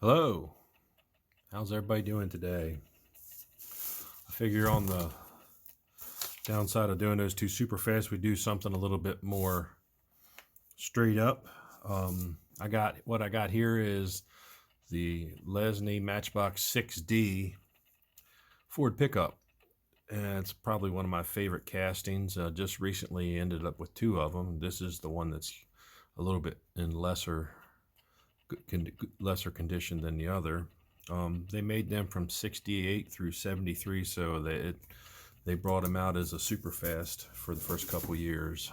Hello, how's everybody doing today? I figure on the downside of doing those two super fast, we do something a little bit more straight up. What I got here is the Lesney Matchbox 6D Ford pickup, and it's probably one of my favorite castings. Just recently ended up with two of them. This is the one that's a little bit in lesser condition than the other. They made them from 68 through 73, so they brought them out as a super fast for the first couple years.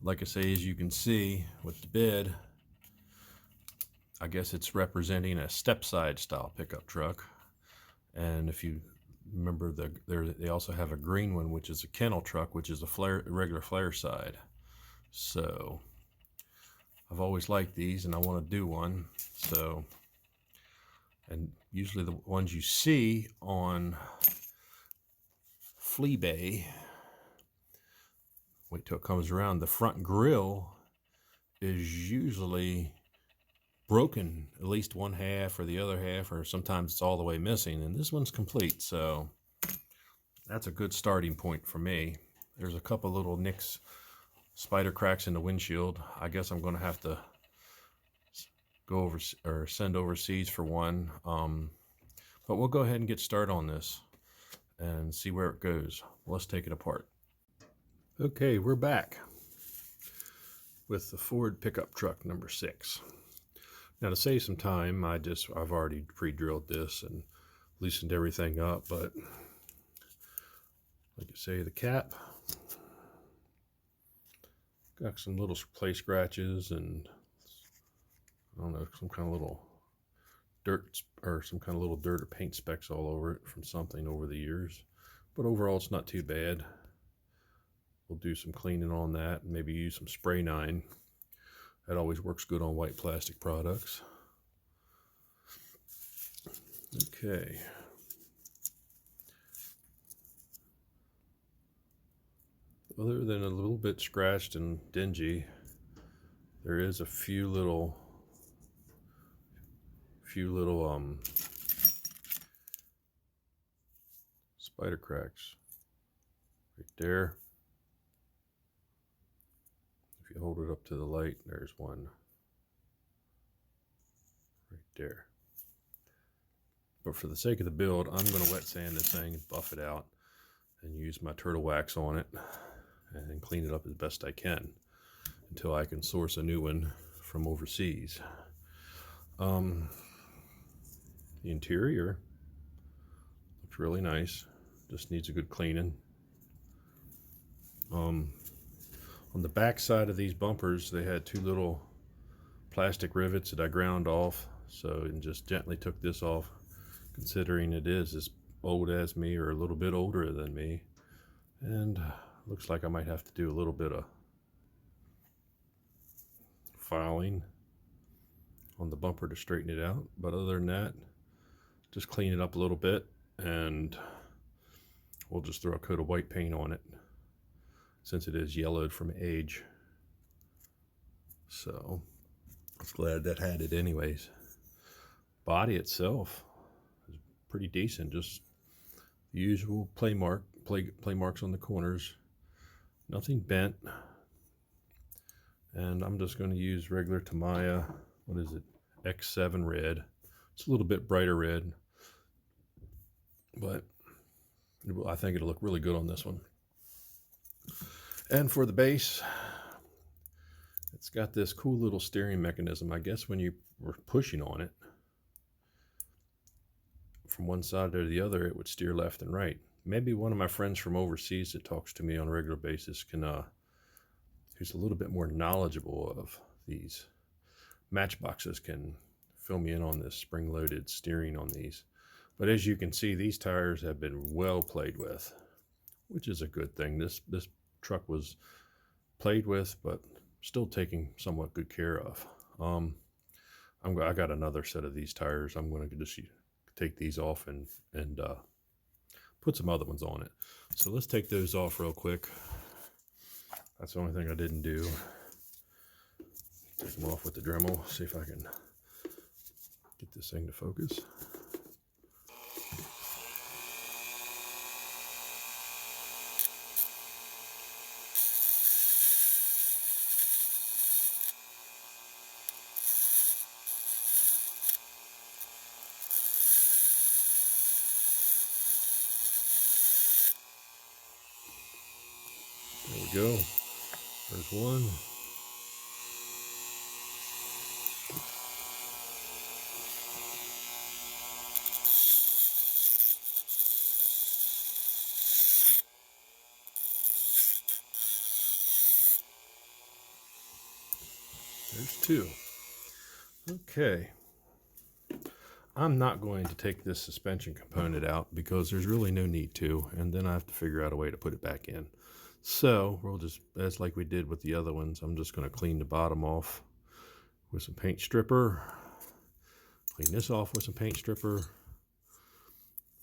Like I say, as you can see with the bed, I guess it's representing a step-side style pickup truck. And if you remember, they also have a green one, which is a kennel truck, which is a regular flare side. So I've always liked these, and I want to do one. So, and usually the ones you see on Fleabay, wait till it comes around, the front grille is usually broken, at least one half or the other half, or sometimes it's all the way missing, and this one's complete, so that's a good starting point for me. There's a couple little nicks, spider cracks in the windshield. I guess I'm going to have to go over or send overseas for one, but we'll go ahead and get started on this and see where it goes. Let's take it apart. Okay, we're back with the Ford pickup truck number 6. Now, to save some time, I've already pre-drilled this and loosened everything up, but like you say, the cap got some little play scratches and I don't know, some kind of little dirt or paint specks all over it from something over the years. But overall, it's not too bad. We'll do some cleaning on that and maybe use some spray 9. That always works good on white plastic products. Okay. Other than a little bit scratched and dingy, there is a few little spider cracks right there. If you hold it up to the light, there's one right there. But for the sake of the build, I'm going to wet sand this thing and buff it out and use my turtle wax on it and clean it up as best I can until I can source a new one from overseas. The interior looks really nice, just needs a good cleaning. On the back side of these bumpers, they had two little plastic rivets that I ground off, and just gently took this off, considering it is as old as me or a little bit older than me, and looks like I might have to do a little bit of filing on the bumper to straighten it out. But other than that, just clean it up a little bit and we'll just throw a coat of white paint on it since it is yellowed from age. So I was glad that had it anyways. Body itself is pretty decent, just the usual play marks on the corners, nothing bent. And I'm just going to use regular Tamiya, what is it, X7 red. It's a little bit brighter red, but I think it'll look really good on this one. And for the base, it's got this cool little steering mechanism. I guess when you were pushing on it from one side to the other, it would steer left and right. Maybe one of my friends from overseas that talks to me on a regular basis who's a little bit more knowledgeable of these Matchboxes, can fill me in on this spring-loaded steering on these. But as you can see, these tires have been well played with, which is a good thing. This truck was played with, but still taken somewhat good care of. I got another set of these tires. I'm going to just take these off and put some other ones on it. So let's take those off real quick. That's the only thing I didn't do. Take them off with the Dremel. See if I can Get this thing to focus. There we go. There's one. There's two. Okay. I'm not going to take this suspension component out because there's really no need to, and then I have to figure out a way to put it back in. So we'll just, as like we did with the other ones, I'm just going to clean the bottom off with some paint stripper. Clean this off with some paint stripper.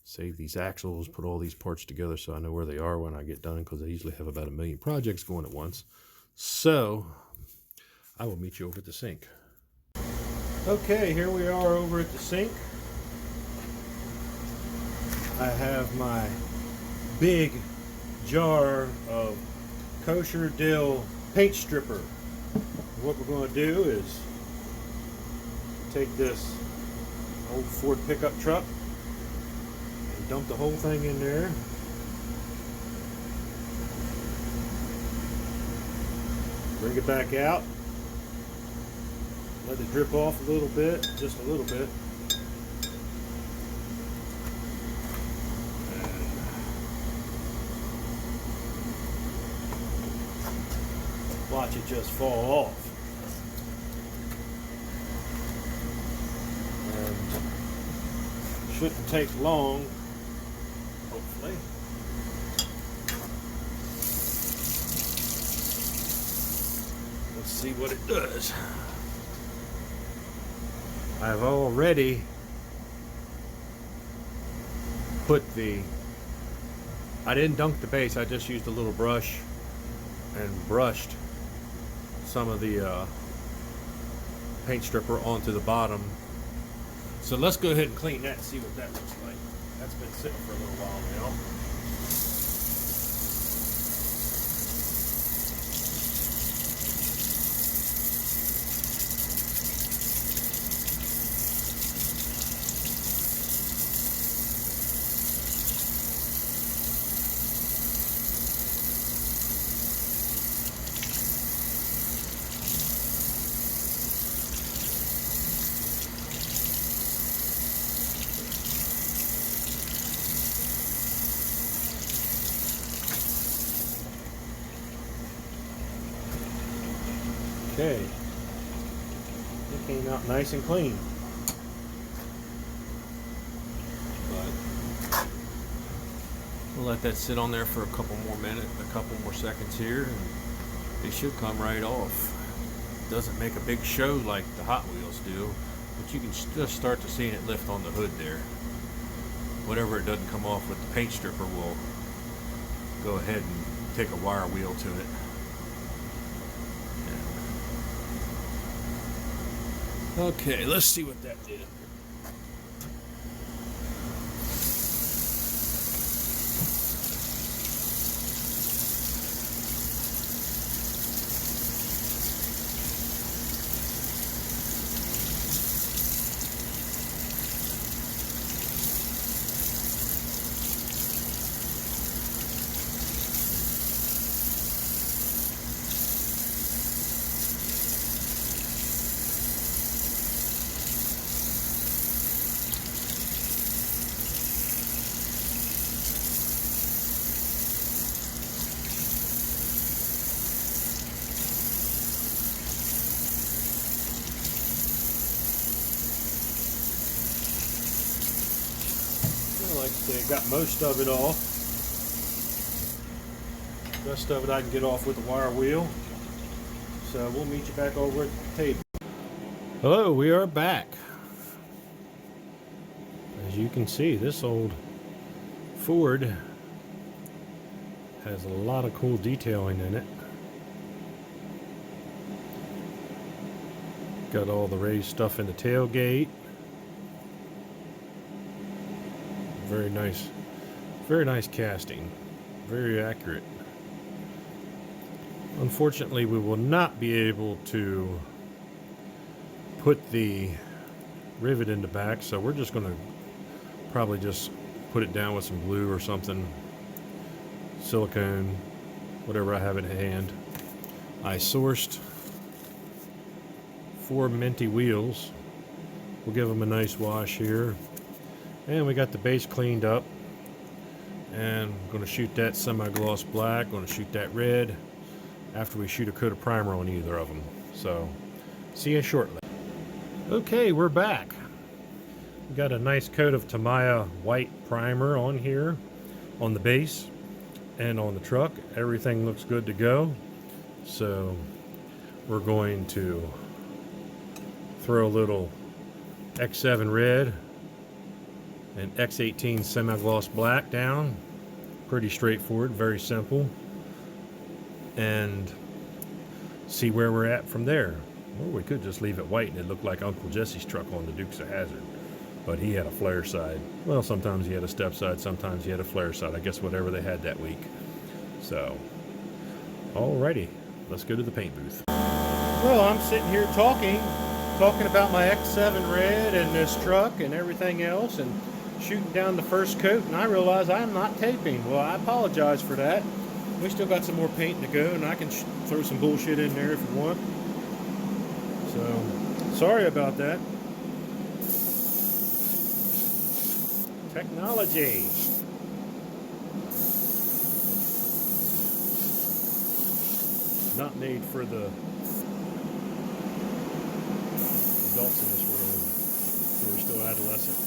Save these axles, put all these parts together so I know where they are when I get done, because I usually have about 1 million projects going at once. So I will meet you over at the sink. Okay, here we are over at the sink. I have my big jar of kosher dill paint stripper. What we're going to do is take this old Ford pickup truck and dump the whole thing in there. Bring it back out. Let it drip off a little bit, just a little bit. Watch it just fall off. And shouldn't take long, hopefully. Let's see what it does. I've already put I didn't dunk the base, I just used a little brush and brushed some of the paint stripper onto the bottom. So let's go ahead and clean that and see what that looks like. That's been sitting for a little while now. Okay, it came out nice and clean. But we'll let that sit on there for a couple more minutes, a couple more seconds here, and it should come right off. It doesn't make a big show like the Hot Wheels do, but you can just start to see it lift on the hood there. Whatever it doesn't come off with the paint stripper will go ahead and take a wire wheel to it. Okay, let's see what that did. Like I say, got most of it off. The rest of it I can get off with the wire wheel. So we'll meet you back over at the table. Hello, we are back. As you can see, this old Ford has a lot of cool detailing in it. Got all the raised stuff in the tailgate. Very nice casting, very accurate. Unfortunately, we will not be able to put the rivet in the back, so we're just going to probably just put it down with some glue or something, silicone, whatever I have at hand. I sourced 4 minty wheels. We'll give them a nice wash here. And we got the base cleaned up. And I'm going to shoot that semi-gloss black, going to shoot that red after we shoot a coat of primer on either of them. So, see you shortly. Okay, we're back. We got a nice coat of Tamiya white primer on here, on the base and on the truck. Everything looks good to go. So, we're going to throw a little X7 red and X18 semi-gloss black down. Pretty straightforward, very simple. And see where we're at from there. Or we could just leave it white and it looked like Uncle Jesse's truck on the Dukes of Hazzard. But he had a flare side. Well, sometimes he had a step side, sometimes he had a flare side. I guess whatever they had that week. So, alrighty, let's go to the paint booth. Well, I'm sitting here talking about my X7 red and this truck and everything else, and shooting down the first coat, and I realize I'm not taping. Well, I apologize for that. We still got some more paint to go, and I can throw some bullshit in there if you want. So, sorry about that. Technology. Not made for the adults in this world who are still adolescent.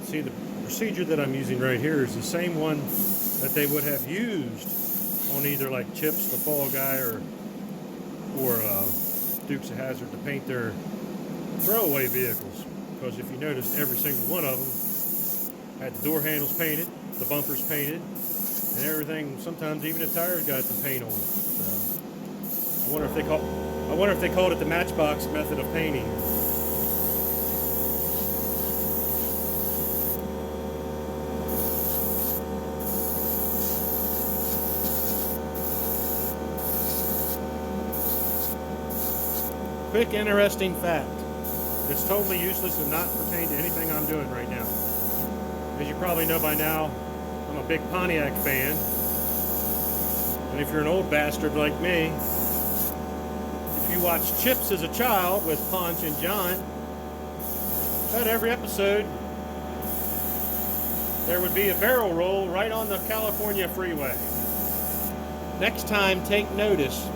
See, the procedure that I'm using right here is the same one that they would have used on either like Chips, the Fall Guy, or Dukes of Hazzard to paint their throwaway vehicles. Because if you notice, every single one of them had the door handles painted, the bumpers painted, and everything. Sometimes even the tires got some paint on it. So I wonder if they called it the Matchbox method of painting. Quick, interesting fact. It's totally useless and not pertain to anything I'm doing right now. As you probably know by now, I'm a big Pontiac fan. And if you're an old bastard like me, if you watched Chips as a child with Ponch and John, about every episode, there would be a barrel roll right on the California freeway. Next time, take notice.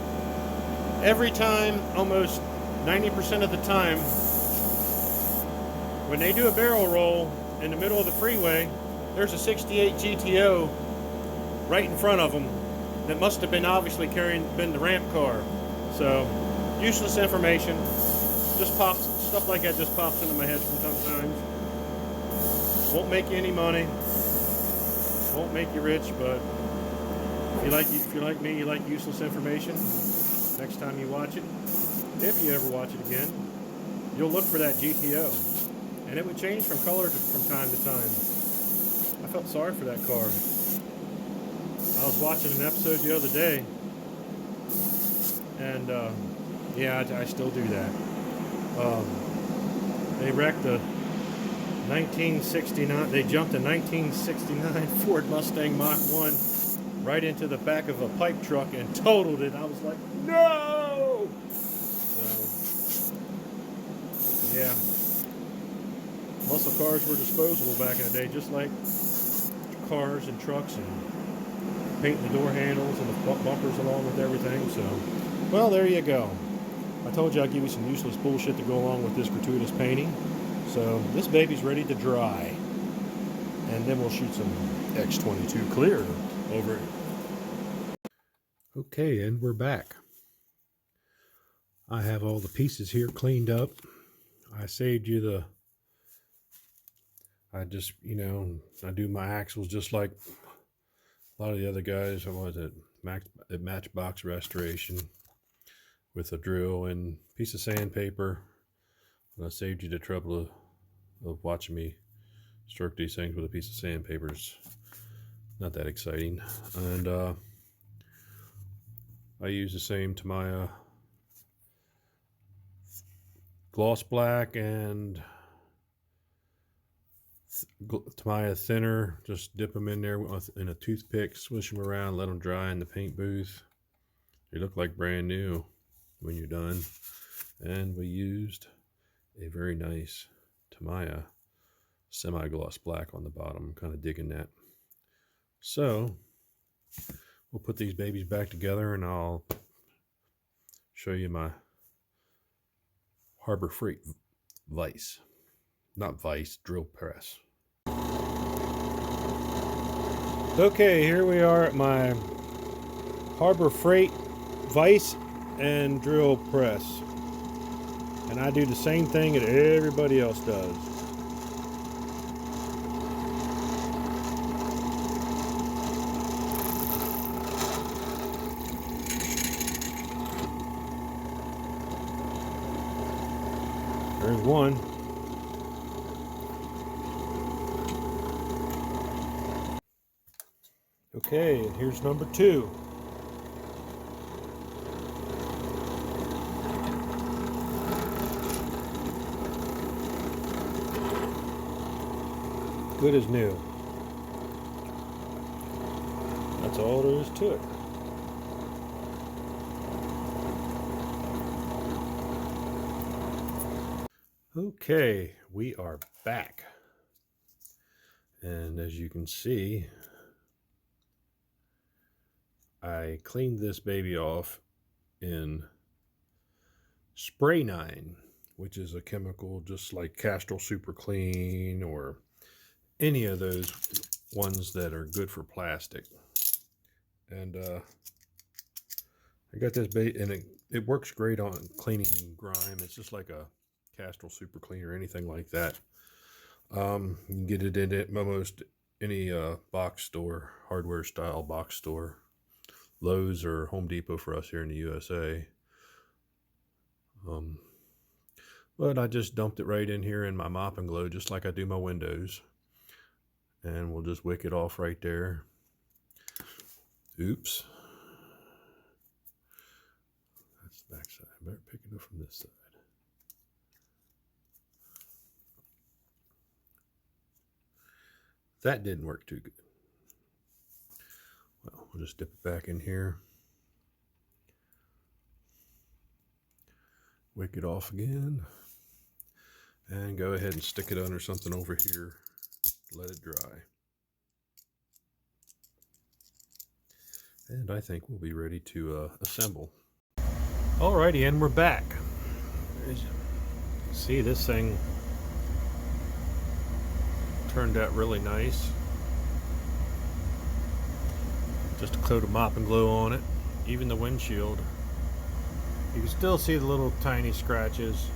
Every time, almost 90% of the time, when they do a barrel roll in the middle of the freeway, there's a 68 GTO right in front of them that must have been obviously been the ramp car. So, useless information. Just pops, stuff like that just pops into my head sometimes. Won't make you any money. Won't make you rich, but if you're like me, you like useless information. Next time you watch it, if you ever watch it again, you'll look for that GTO. And it would change from color from time to time. I felt sorry for that car. I was watching an episode the other day, and yeah, I still do that. They wrecked a 1969, they jumped a 1969 Ford Mustang Mach 1 right into the back of a pipe truck and totaled it. I was like, no! So, yeah. Muscle cars were disposable back in the day, just like cars and trucks, and painting the door handles and the bumpers along with everything. So, well, there you go. I told you I'd give you some useless bullshit to go along with this gratuitous painting. So, this baby's ready to dry. And then we'll shoot some X22 clear over it. Okay, and we're back. I have all the pieces here cleaned up. I saved you I just, I do my axles just like a lot of the other guys. I was at Matchbox Restoration with a drill and piece of sandpaper. And I saved you the trouble of watching me stroke these things with a piece of sandpaper. It's not that exciting. And I use the same Tamiya gloss black and Tamiya thinner. Just dip them in there in a toothpick, swish them around, let them dry in the paint booth. They look like brand new when you're done. And we used a very nice Tamiya semi-gloss black on the bottom. I'm kind of digging that. So we'll put these babies back together and I'll show you my Harbor Freight vise. Not vise, drill press. Okay, here we are at my Harbor Freight vise and drill press. And I do the same thing that everybody else does. There's one. Okay, and here's number 2. Good as new. That's all there is to it. Okay, we are back. And as you can see, I cleaned this baby off in Spray 9, which is a chemical just like Castrol Super Clean or any of those ones that are good for plastic. And I got this bait, and it works great on cleaning grime. It's just like a Castrol Super Clean or anything like that. You can get it in almost any box store, hardware style box store, Lowe's or Home Depot for us here in the USA. But I just dumped it right in here in my mop and glow, just like I do my windows. And we'll just wick it off right there. Oops. That's the back side. I better pick it up from this side. That didn't work too good. Well, we'll just dip it back in here. Wick it off again. And go ahead and stick it under something over here. Let it dry. And I think we'll be ready to assemble. Alrighty, and we're back. As you can see, this thing turned out really nice. Just a coat of mop and glue on it. Even the windshield. You can still see the little tiny scratches,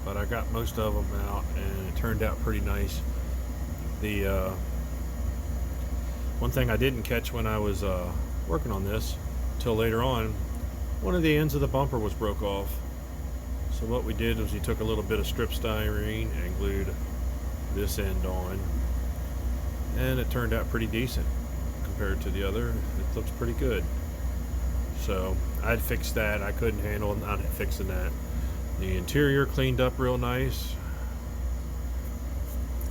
but I got most of them out and it turned out pretty nice. The one thing I didn't catch when I was working on this until later on, one of the ends of the bumper was broke off. So what we did was we took a little bit of strip styrene and glued this end on, and it turned out pretty decent compared to the other. It looks pretty good. So I'd fixed that. I couldn't handle not fixing that. The interior cleaned up real nice,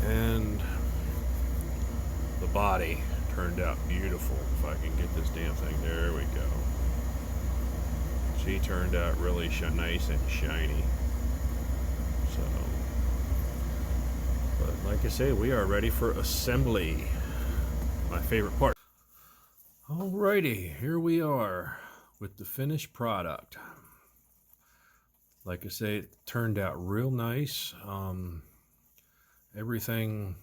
and the body turned out beautiful. If I can get this damn thing, there we go. She turned out really nice and shiny. So, but like I say, we are ready for assembly. My favorite part. Alrighty, here we are with the finished product. Like I say, it turned out real nice. Everything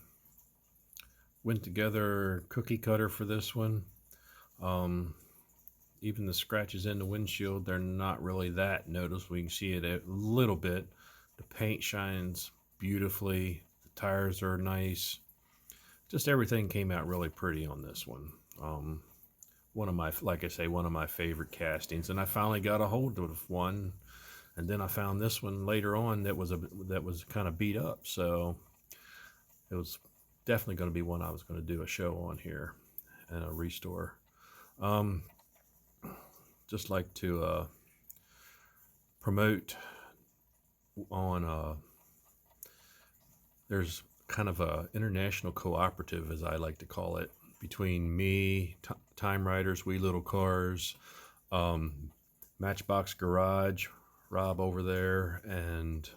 went together cookie cutter for this one. Even the scratches in the windshield, they're not really that noticeable. You can see it a little bit. The paint shines beautifully. The tires are nice. Just everything came out really pretty on this one. One of my, like I say, one of my favorite castings, and I finally got a hold of one. And then I found this one later on that was kind of beat up. So it was definitely going to be one I was going to do a show on here and a restore. Just like to promote on there's kind of a international cooperative, as I like to call it, between me, Time Riders, We Little Cars, Matchbox Garage, Rob over there, and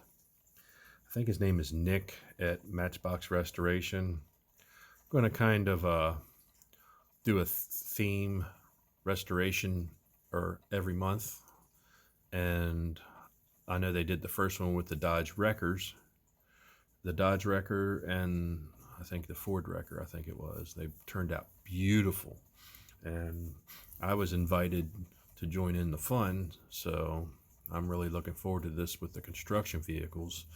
I think his name is Nick at Matchbox Restoration. I'm going to kind of do a theme restoration or every month, and I know they did the first one with the Dodge Wreckers, the Dodge Wrecker, and I think the Ford Wrecker, I think it was. They turned out beautiful, and I was invited to join in the fun, so I'm really looking forward to this with the construction vehicles.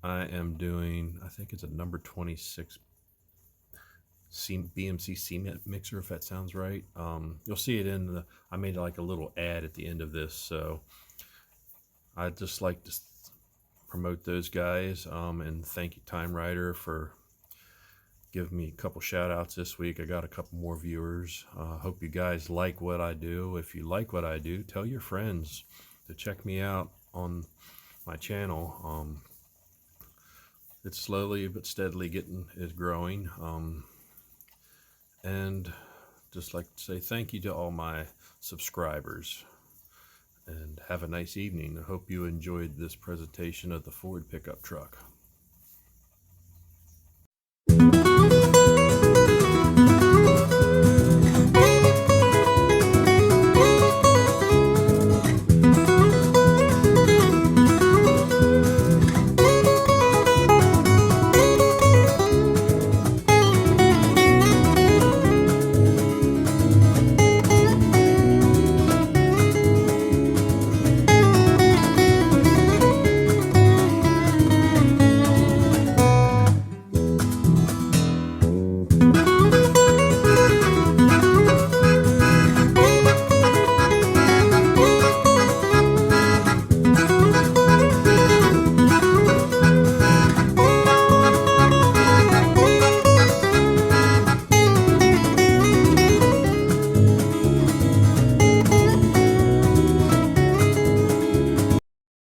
I am doing, I think it's a number 26 BMC cement mixer, if that sounds right. You'll see it in the, I made like a little ad at the end of this, so I'd just like to promote those guys, and thank you, Time Rider, for giving me a couple shout outs this week. I got a couple more viewers. Hope you guys like what I do. If you like what I do, tell your friends to check me out on my channel. It's slowly but steadily is growing. And just like to say thank you to all my subscribers, and have a nice evening. I hope you enjoyed this presentation of the Ford pickup truck.